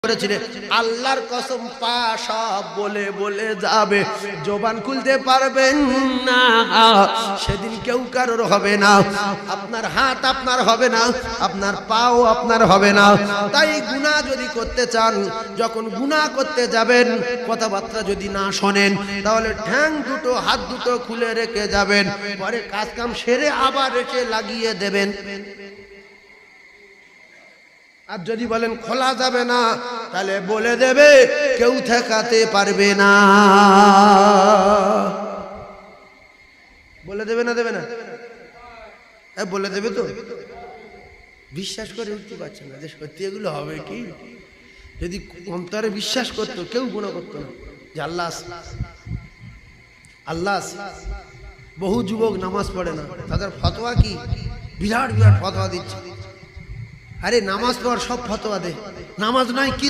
করেছিলে আল্লাহর কসম পা সব বলে বলে যাবে, জবান খুলতে পারবেন না, সেদিন কেউ কারোর হবে না, আপনার হাত আপনার হবে না, আপনার পাও আপনার হবে না। তাই গুনাহ যদি করতে চান, যখন গুনাহ করতে যাবেন কথাবার্তা যদি না শোনেন, তাহলে ঠ্যাং দুটো হাত দুটো খুলে রেখে যাবেন, পরে কাজ কাম সেরে আবার এসে লাগিয়ে দেবেন। আর যদি বলেন খোলা যাবে না, তাহলে বলে দেবে কেউ ঠেকাতে পারবে না। বলে দেবে না, দেবে না? বলে দেবে তো? বিশ্বাস করে উঠতে পারছে না যে সত্যি এগুলো হবে কি? যদি অন্তরে বিশ্বাস করতো কেউ গুনাহ করতো না যে আল্লাহ আল্লাহ। বহু যুবক নামাজ পড়ে না, তাদের ফতোয়া কি? বিরাট বিরাট ফতোয়া দিচ্ছে। আরে নামাজ পড়, সব ফতোয়া দে, নামাজ নাই কি